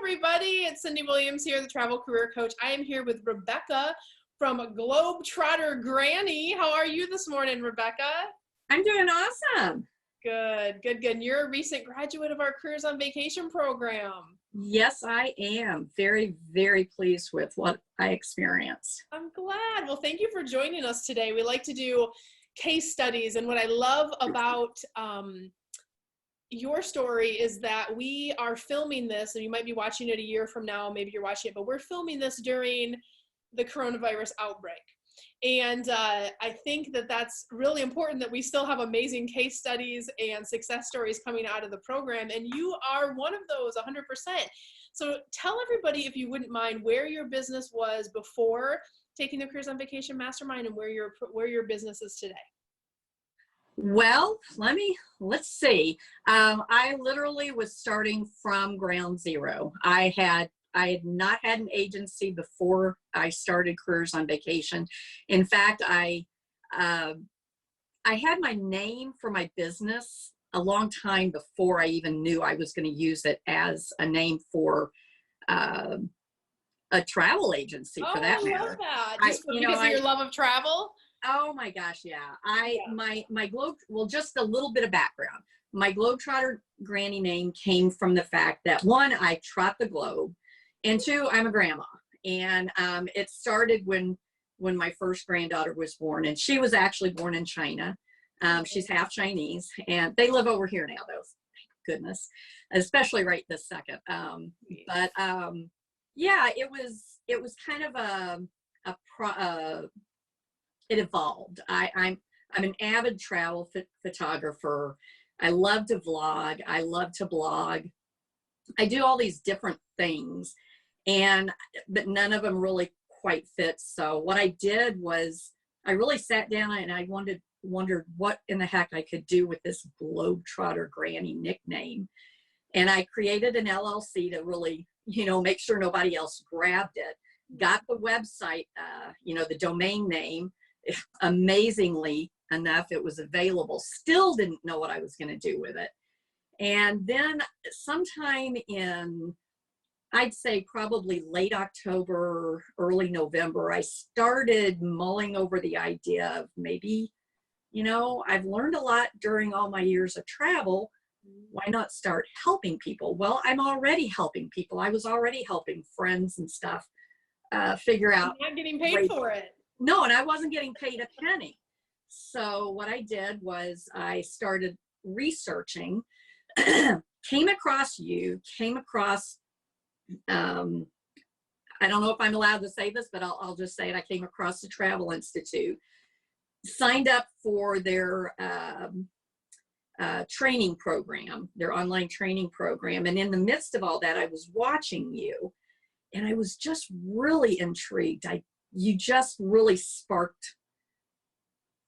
everybody. It's Cyndi Williams here, the travel career coach. I am here with Rebecca from Globetrotter Granny. How are you this morning, Rebecca? I'm doing awesome. Good. And you're a recent graduate of our Careers on Vacation program. Yes, I am. Very, very pleased with what I experienced. I'm glad. Well, thank you for joining us today. We like to do case studies, and what I love about your story is that we are filming this, and you might be watching it a year from now, maybe you're watching it, but we're filming this during the coronavirus outbreak. And I think that that's really important, that we still have amazing case studies and success stories coming out of the program, and you are one of those 100%. So tell everybody, if you wouldn't mind, where your business was before taking the Careers on Vacation Mastermind and where your business is today. Well, let's see. I literally was starting from ground zero. I had not had an agency before I started Careers on Vacation. In fact, I had my name for my business a long time before I even knew I was going to use it as a name for a travel agency, for that matter. I love that. Just because of your love of travel? Oh my gosh, yeah. Just a little bit of background. My Globetrotter Granny name came from the fact that, one, I trot the globe, and two, I'm a grandma. And it started when my first granddaughter was born, and she was actually born in China. She's half Chinese, and they live over here now, though. Thank goodness, especially right this second. Yeah, it was kind of it evolved. I'm an avid travel photographer. I love to vlog. I love to blog. I do all these different things, but none of them really quite fit. So what I did was I really sat down and I wondered what in the heck I could do with this Globetrotter Granny nickname. And I created an LLC to really, make sure nobody else grabbed it. Got the website, the domain name. Amazingly enough, it was available. Still didn't know what I was going to do with it. And then sometime in, I'd say probably late October, early November, I started mulling over the idea of maybe, I've learned a lot during all my years of travel. Why not start helping people? Well, I'm already helping people. I was already helping friends and stuff figure out. You're not getting paid for it. No, and I wasn't getting paid a penny. So what I did was I started researching, came across, I don't know if I'm allowed to say this, but I'll just say it. I came across the Travel Institute, signed up for their training program, their online training program. And in the midst of all that, I was watching you, and I was just really intrigued. You just really sparked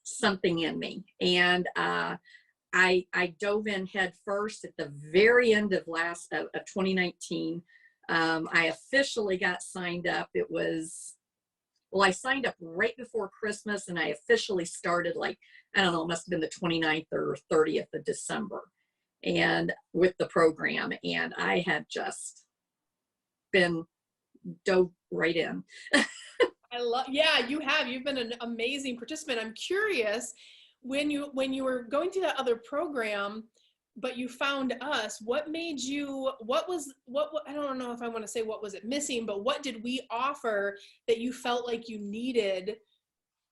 something in me. And I dove in head first at the very end of 2019. I officially got signed up. I signed up right before Christmas, and I officially started it must have been the 29th or 30th of December, and with the program. And I have just been dove right in. You've been an amazing participant. I'm curious, when you were going through that other program, but you found us, what I don't know if I want to say what was it missing, but what did we offer that you felt like you needed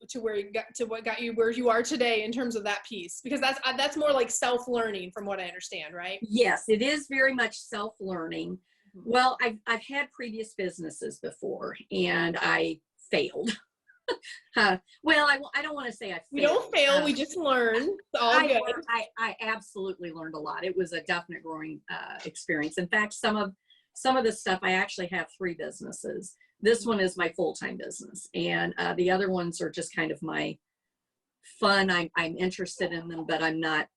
to what got you where you are today in terms of that piece? Because that's more like self-learning from what I understand, right? Yes, it is very much self-learning. Well, I've had previous businesses before, and I failed. Well, I don't want to say I failed. We don't fail, we just learn. It's all good. I absolutely learned a lot. It was a definite growing experience. In fact, some of the stuff, I actually have 3 businesses. This one is my full-time business, and the other ones are just kind of my fun. I'm interested in them, but I'm not,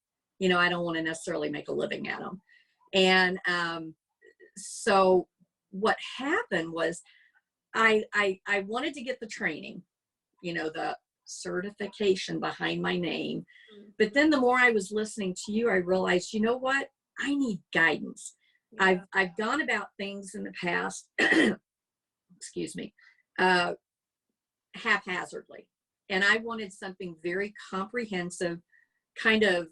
I don't want to necessarily make a living at them. And so what happened was I wanted to get the training, the certification behind my name. But then the more I was listening to you, I realized, you know what? I need guidance. Yeah. I've gone about things in the past, excuse me, haphazardly. And I wanted something very comprehensive, kind of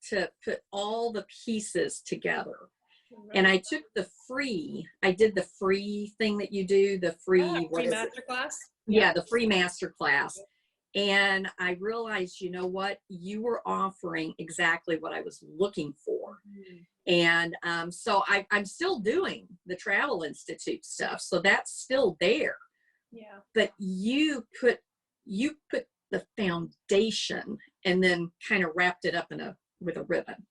to put all the pieces together. And Right. I did the free thing that you do, the Yeah, free, what free is it? masterclass. Yeah. Yeah, the free master class. And I realized, you know what? You were offering exactly what I was looking for. Mhm. And so I'm still doing the Travel Institute stuff. So that's still there. Yeah. But you put the foundation and then kind of wrapped it up with a ribbon.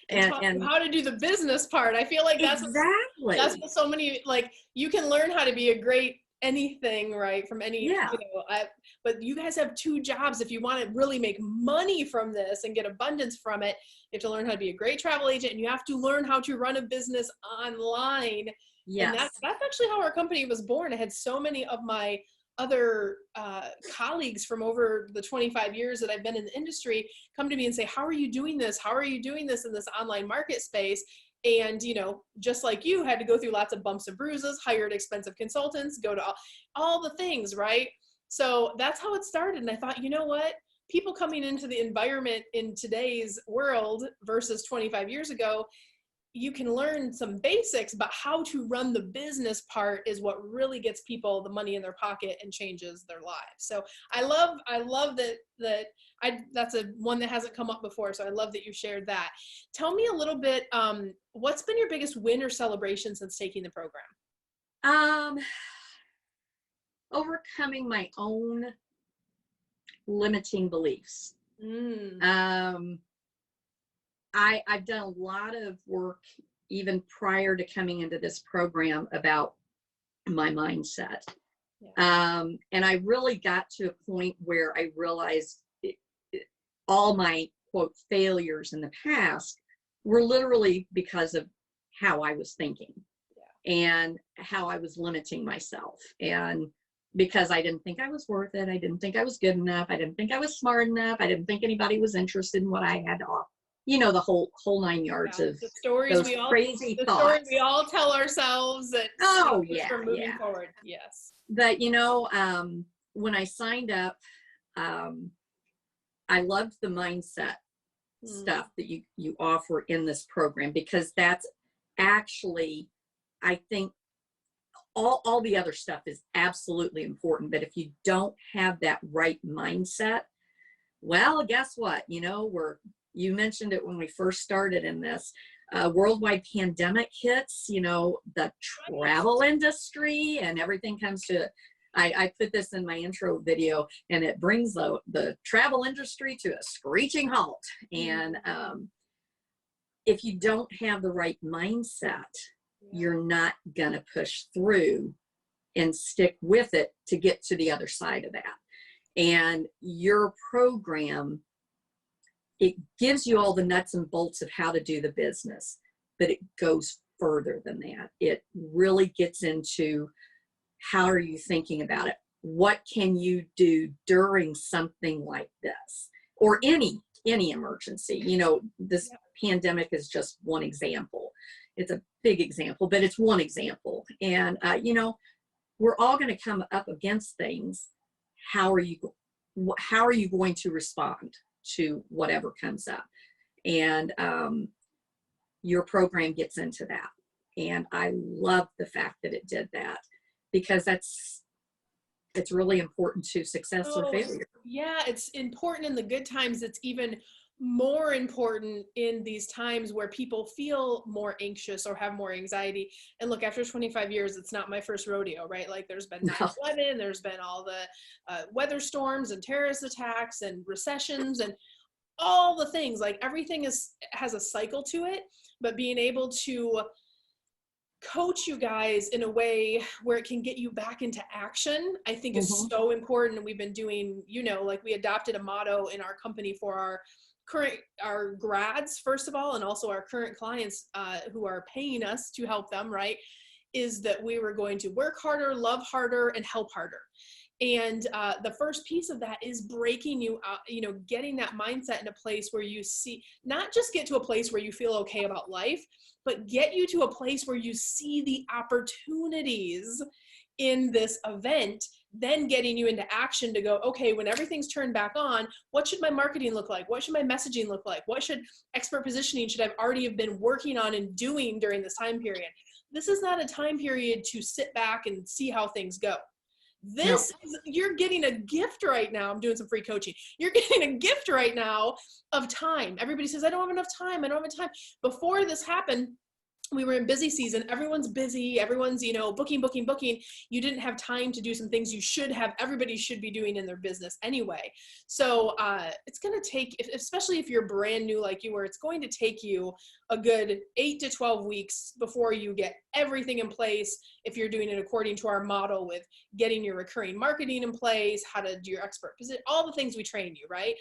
And taught you And how to do the business part. I feel like that's exactly. what so many, like, you can learn how to be a great anything, right, from any, Yeah. but you guys have two jobs. If you want to really make money from this and get abundance from it, you have to learn how to be a great travel agent, and you have to learn how to run a business online. And Yes. that's actually how our company was born. I had so many of my other colleagues from over the 25 years that I've been in the industry come to me and say, how are you doing this? How are you doing this in this online market space? And, just like you, had to go through lots of bumps and bruises, hired expensive consultants, go to all the things, right? So that's how it started. And I thought, you know what? People coming into the environment in today's world versus 25 years ago, you can learn some basics, but how to run the business part is what really gets people the money in their pocket and changes their lives. So I love that's a one that hasn't come up before. So I love that you shared that. Tell me a little bit, what's been your biggest win or celebration since taking the program? Um, Overcoming my own limiting beliefs. Mm, Um, I've done a lot of work even prior to coming into this program about my mindset. And I really got to a point where I realized all my quote failures in the past were literally because of how I was thinking and how I was limiting myself. And because I didn't think I was worth it, I didn't think I was good enough, I didn't think I was smart enough, I didn't think anybody was interested in what I had to offer. The whole 9 yards of the stories those crazy the story thoughts. we all tell ourselves that Oh us yeah, from moving yeah. forward. Yes. But when I signed up, I loved the mindset stuff that you offer in this program, because that's actually, I think, all the other stuff is absolutely important, but if you don't have that right mindset, well, guess what? You mentioned it when we first started in this. Worldwide pandemic hits, the travel industry and everything comes to, I put this in my intro video, and it brings the travel industry to a screeching halt. And if you don't have the right mindset, you're not going to push through and stick with it to get to the other side of that. And your program, it gives you all the nuts and bolts of how to do the business, but it goes further than that. It really gets into, how are you thinking about it? What can you do during something like this, or any emergency? This pandemic is just one example. It's a big example, but it's one example. And we're all going to come up against things. How are you going to respond to whatever comes up? And your program gets into that. And I love the fact that it did that, because it's really important to success or failure. Yeah, it's important in the good times. It's even more important in these times where people feel more anxious or have more anxiety. And look, after 25 years, it's not my first rodeo, right? Like, there's been 9/11, there's been all the weather storms and terrorist attacks and recessions and all the things. Like, everything has a cycle to it, but being able to coach you guys in a way where it can get you back into action, I think is so important. And we've been doing, like, we adopted a motto in our company for our grads, first of all, and also our current clients who are paying us to help them, right, is that we were going to work harder, love harder, and help harder. And the first piece of that is breaking you out, getting that mindset in a place where you see, not just get to a place where you feel okay about life, but get you to a place where you see the opportunities in this event, then getting you into action to go, okay, when everything's turned back on, what should my marketing look like? What should my messaging look like? What should expert positioning should I've already have been working on and doing during this time period? This is not a time period to sit back and see how things go. You're getting a gift right now. I'm doing some free coaching. You're getting a gift right now of time. Everybody says, I don't have enough time. I don't have time. Before this happened, we were in busy season. Everyone's busy. Everyone's, booking. You didn't have time to do some things you should have. Everybody should be doing in their business anyway. So it's going to take, especially if you're brand new like you were, it's going to take you a good 8 to 12 weeks before you get everything in place. If you're doing it according to our model with getting your recurring marketing in place, how to do your expert position, all the things we train you, right?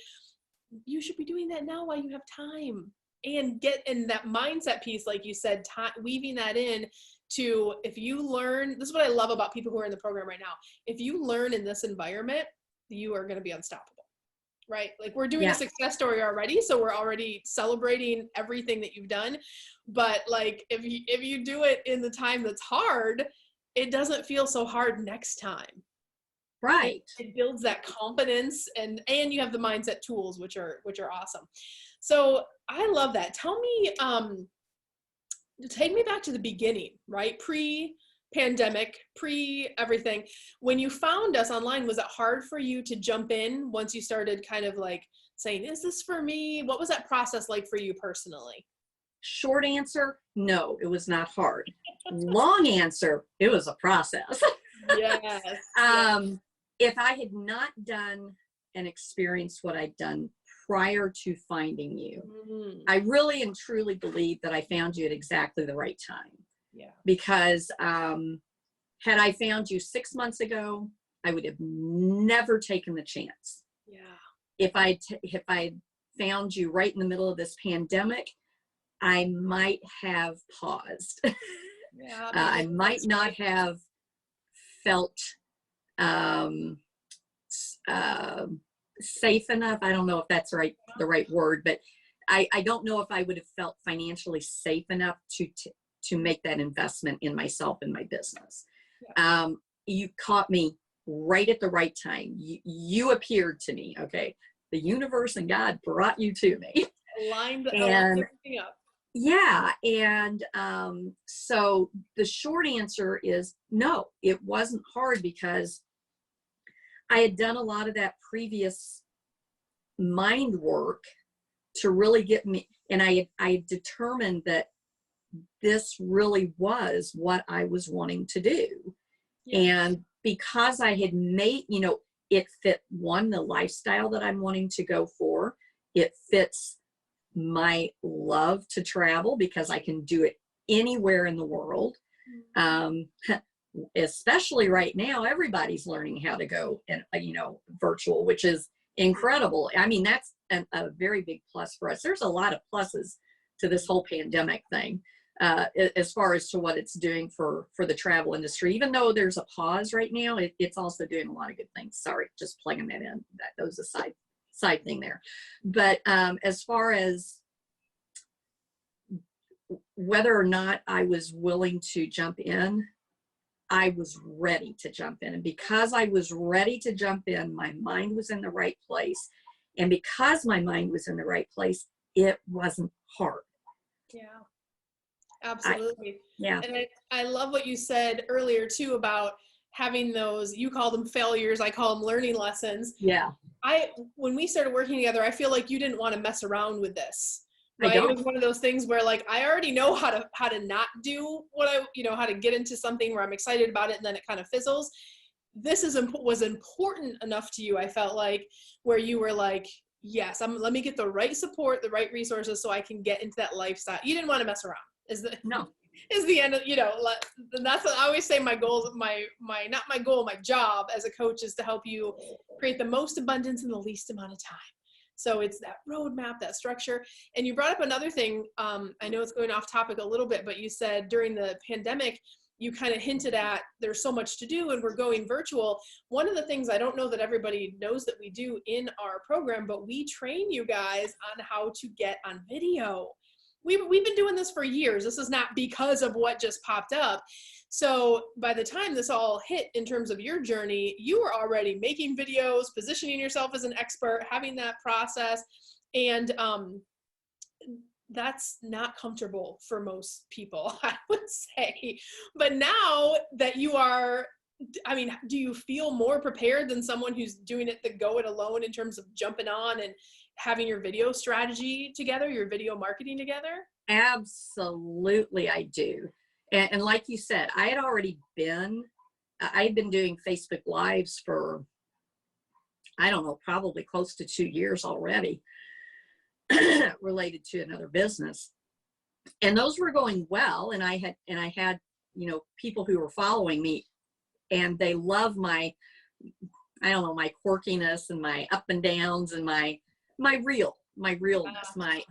You should be doing that now while you have time. And get in that mindset piece, like you said, weaving that in to, if you learn, this is what I love about people who are in the program right now. If you learn in this environment, you are going to be unstoppable, right? Like we're doing a success story already. So we're already celebrating everything that you've done. But like, if you do it in the time that's hard, it doesn't feel so hard next time. Right. It builds that confidence, and you have the mindset tools, which are awesome. So I love that. Tell me, take me back to the beginning, right? Pre-pandemic, pre-everything. When you found us online, was it hard for you to jump in once you started kind of like saying, is this for me? What was that process like for you personally? Short answer, no, it was not hard. Long answer, it was a process. Yes. If I had not done and experienced what I'd done prior to finding you, I really and truly believe that I found you at exactly the right time. Yeah. Because had I found you 6 months ago, I would have never taken the chance. Yeah. If I found you right in the middle of this pandemic, I might have paused. Yeah. I might not have felt safe enough. I don't know if that's the right word, but I don't know if I would have felt financially safe enough to make that investment in myself and my business. Yeah. You caught me right at the right time. You appeared to me. Okay. The universe and God brought you to me. Lined everything up. Yeah. And so the short answer is no, it wasn't hard because I had done a lot of that previous mind work to really get me, and I determined that this really was what I was wanting to do. Yes. And because I had made, it fit the lifestyle that I'm wanting to go for. It fits my love to travel because I can do it anywhere in the world. Especially right now, everybody's learning how to go and, virtual, which is incredible. I mean, that's a very big plus for us. There's a lot of pluses to this whole pandemic thing, as far as to what it's doing for the travel industry. Even though there's a pause right now, it's also doing a lot of good things. Sorry, just plugging that in. That was a side thing there. But as far as whether or not I was willing to jump in, I was ready to jump in. And because I was ready to jump in, my mind was in the right place. And because my mind was in the right place, it wasn't hard. Yeah, absolutely. And I love what you said earlier too about having those, you call them failures, I call them learning lessons. Yeah. When we started working together, I feel like you didn't want to mess around with this. Right? It was one of those things where like, I already know how to not do what how to get into something where I'm excited about it and then it kind of fizzles. This was important enough to you, I felt like, where you were like, yes, let me get the right support, the right resources so I can get into that lifestyle. You didn't want to mess around. Is the end of, that's what I always say. My goal, not my goal, my job as a coach is to help you create the most abundance in the least amount of time. So it's that roadmap, that structure. And you brought up another thing. I know it's going off topic a little bit, but you said during the pandemic, you kind of hinted at there's so much to do and we're going virtual. One of the things I don't know that everybody knows that we do in our program, but we train you guys on how to get on video. We've been doing this for years. This is not because of what just popped up. So by the time this all hit in terms of your journey, you were already making videos, positioning yourself as an expert, having that process. And that's not comfortable for most people, I would say. But now that you are, I mean, do you feel more prepared than someone who's doing it the go it alone in terms of jumping on and having your video strategy together, your video marketing together? Absolutely, I do. And like you said, I had been doing Facebook Lives for, I don't know, probably close to 2 years already, related to another business. And those were going well. And I had, people who were following me, and they love my, I don't know, my quirkiness and my up and downs and my realness, my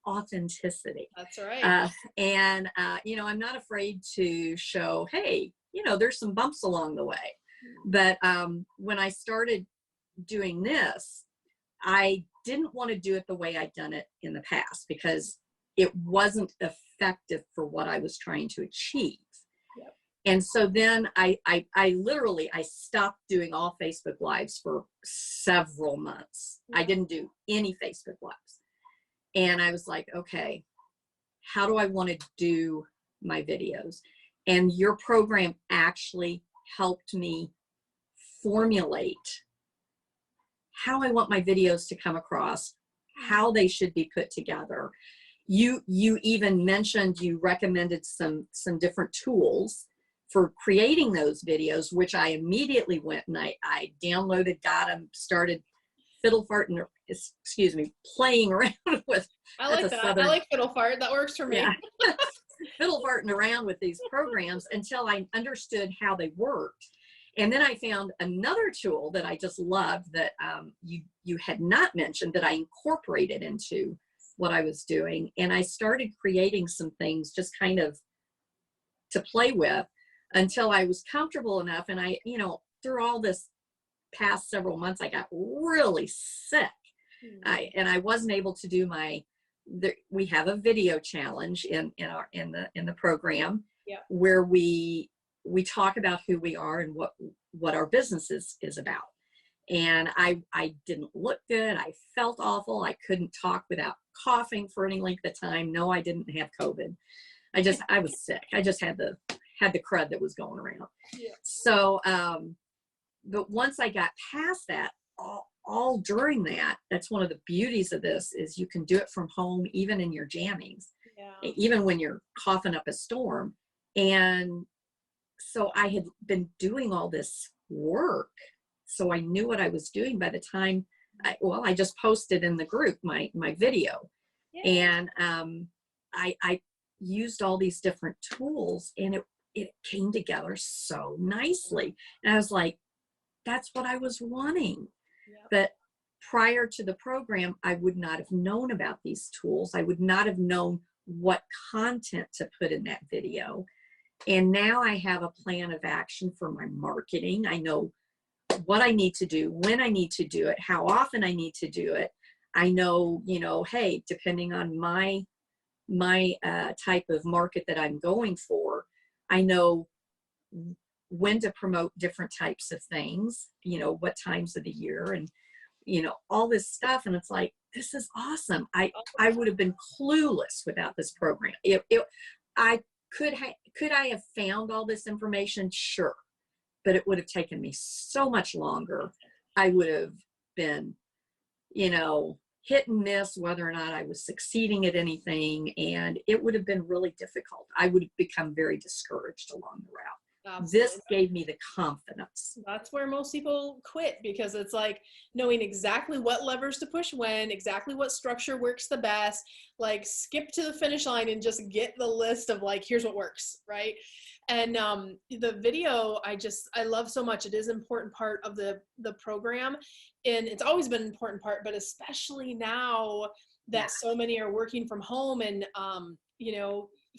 authenticity. That's right. I'm not afraid to show, hey, there's some bumps along the way. But when I started doing this, I didn't want to do it the way I'd done it in the past because it wasn't effective for what I was trying to achieve. Yep. And so then I literally stopped doing all Facebook Lives for several months. I didn't do any Facebook Lives. And I was like, okay, how do I want to do my videos? And your program actually helped me formulate how I want my videos to come across, how they should be put together. You even mentioned, you recommended some different tools for creating those videos, which I immediately went and I downloaded, got them, started playing around with. I like that. I like fiddle fart. That works for me. Yeah. Fiddle farting around with these programs until I understood how they worked. And then I found another tool that I just loved that you had not mentioned, that I incorporated into what I was doing. And I started creating some things just kind of to play with until I was comfortable enough. And I, through all this past several months, I got really sick. I wasn't able to do we have a video challenge in the program. Yep. Where we talk about who we are and what our business is about. And I didn't look good. I felt awful. I couldn't talk without coughing for any length of time. No, I didn't have COVID. I was sick. I just had the crud that was going around. Yeah. So, but once I got past that, all during that, that's one of the beauties of this is you can do it from home, even in your jammings, even when you're coughing up a storm. And so I had been doing all this work, so I knew what I was doing by the time I just posted in the group my video. And I used all these different tools, and it came together so nicely. And I was like, that's what I was wanting. But prior to the program, I would not have known about these tools. I would not have known what content to put in that video. And now I have a plan of action for my marketing. I know what I need to do, when I need to do it, how often I need to do it. I know, hey, depending on my type of market that I'm going for, I know when to promote different types of things, what times of the year, and, all this stuff. And it's like, this is awesome. I would have been clueless without this program. Could I have found all this information? Sure. But it would have taken me so much longer. I would have been, hit and miss whether or not I was succeeding at anything. And it would have been really difficult. I would have become very discouraged along the route. Absolutely. This gave me the confidence. That's where most people quit, because it's like knowing exactly what levers to push when, exactly what structure works the best, like skip to the finish line and just get the list of like, here's what works, right? And the video, I love so much. It is an important part of the program, and it's always been an important part, but especially now that so many are working from home, and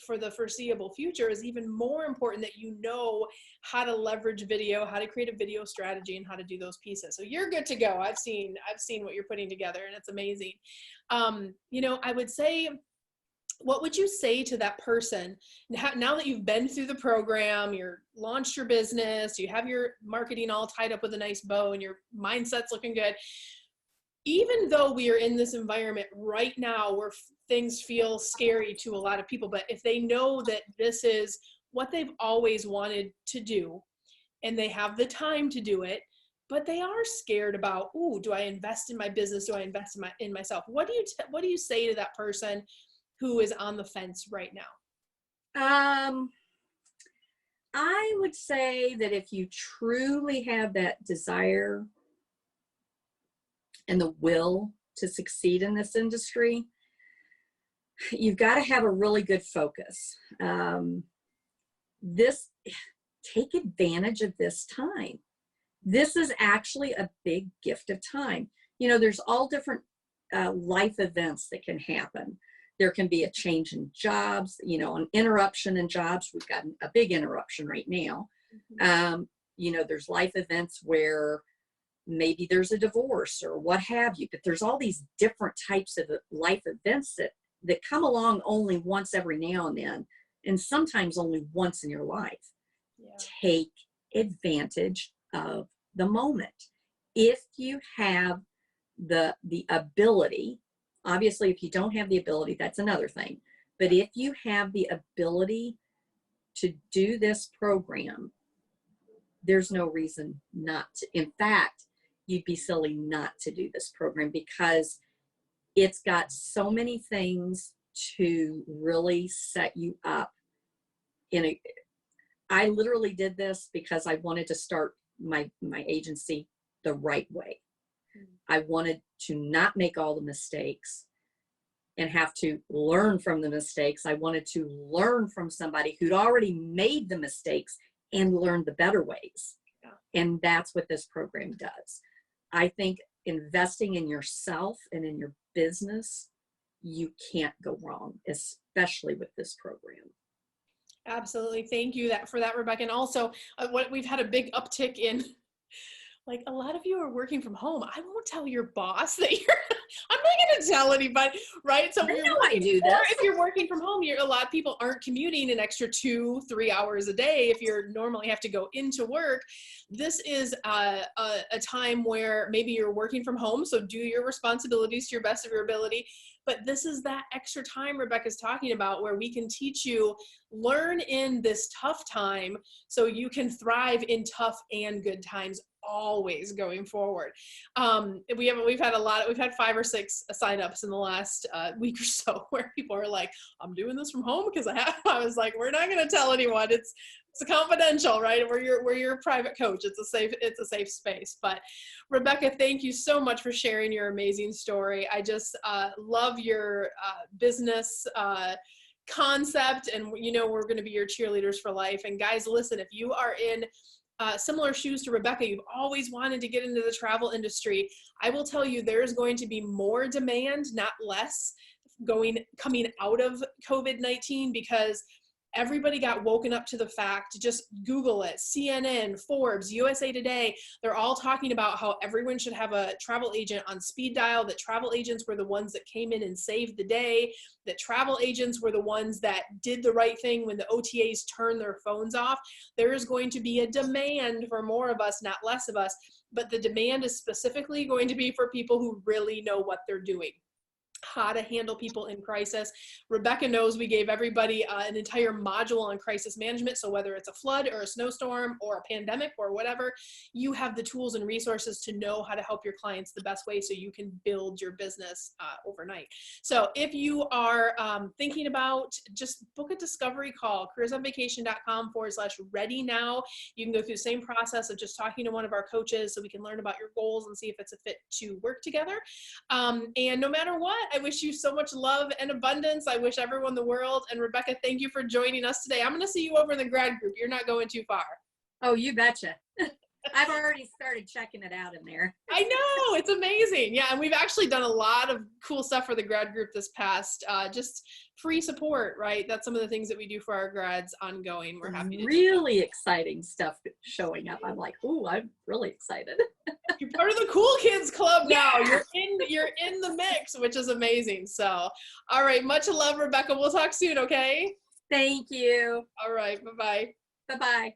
for the foreseeable future is even more important that you know how to leverage video, how to create a video strategy, and how to do those pieces. So you're good to go. I've seen what you're putting together, and it's amazing. I would say, what would you say to that person now that you've been through the program, you're launched your business, you have your marketing all tied up with a nice bow, and your mindset's looking good? Even though we are in this environment right now where things feel scary to a lot of people, but if they know that this is what they've always wanted to do and they have the time to do it, but they are scared about, ooh, do I invest in my business? Do I invest in myself? What do you say to that person who is on the fence right now? I would say that if you truly have that desire and the will to succeed in this industry, you've got to have a really good focus. Take advantage of this time. This is actually a big gift of time. There's all different life events that can happen. There can be a change in jobs, an interruption in jobs. We've got a big interruption right now. There's life events where maybe there's a divorce or what have you, but there's all these different types of life events that come along only once every now and then, and sometimes only once in your life. Yeah. Take advantage of the moment. If you have the ability, obviously if you don't have the ability, that's another thing, but if you have the ability to do this program, there's no reason not to. In fact, you'd be silly not to do this program because it's got so many things to really set you up I literally did this because I wanted to start my agency the right way. I wanted to not make all the mistakes and have to learn from the mistakes. I wanted to learn from somebody who'd already made the mistakes and learned the better ways. Yeah. And that's what this program does. I think investing in yourself and in your business, you can't go wrong, especially with this program. Absolutely. Thank you for that, Rebecca. And also what we've had a big uptick in, like, a lot of you are working from home. I won't tell your boss that I'm not going to tell anybody, right? So I do this. Or if you're working from home, a lot of people aren't commuting an extra 2-3 hours a day. If you're normally have to go into work, this is a time where maybe you're working from home. So do your responsibilities to your best of your ability. But this is that extra time Rebecca's talking about where we can teach you, learn in this tough time so you can thrive in tough and good times always going forward. We've had 5 or 6 signups in the last week or so where people are like, I'm doing this from home because I was like, we're not going to tell anyone. It's confidential, right? We're your private coach. It's a safe space. But Rebecca, thank you so much for sharing your amazing story. I just love your business concept, and we're going to be your cheerleaders for life. And guys, listen, if you are in similar shoes to Rebecca, you've always wanted to get into the travel industry, I will tell you there's going to be more demand, not less, coming out of COVID-19, because everybody got woken up to the fact. Just Google it. CNN, Forbes, USA Today, they're all talking about how everyone should have a travel agent on speed dial, that travel agents were the ones that came in and saved the day, that travel agents were the ones that did the right thing when the OTAs turned their phones off. There is going to be a demand for more of us, not less of us, but the demand is specifically going to be for people who really know what they're doing, how to handle people in crisis. Rebecca knows we gave everybody an entire module on crisis management. So whether it's a flood or a snowstorm or a pandemic or whatever, you have the tools and resources to know how to help your clients the best way so you can build your business overnight. So if you are thinking about, just book a discovery call, careersonvacation.com/ready now. You can go through the same process of just talking to one of our coaches so we can learn about your goals and see if it's a fit to work together. And no matter what, I wish you so much love and abundance. I wish everyone the world. And Rebecca, thank you for joining us today. I'm going to see you over in the grad group. You're not going too far. Oh, you betcha. I've already started checking it out in there. I know, it's amazing. Yeah, and we've actually done a lot of cool stuff for the grad group this past, just free support, right? That's some of the things that we do for our grads ongoing. We're happy to do Really exciting stuff showing up. I'm like, ooh, I'm really excited. that. You're part of the cool kids club now. Yeah. You're in the mix, which is amazing. So, all right, much love, Rebecca. We'll talk soon, okay? Thank you. All right, bye-bye. Bye-bye.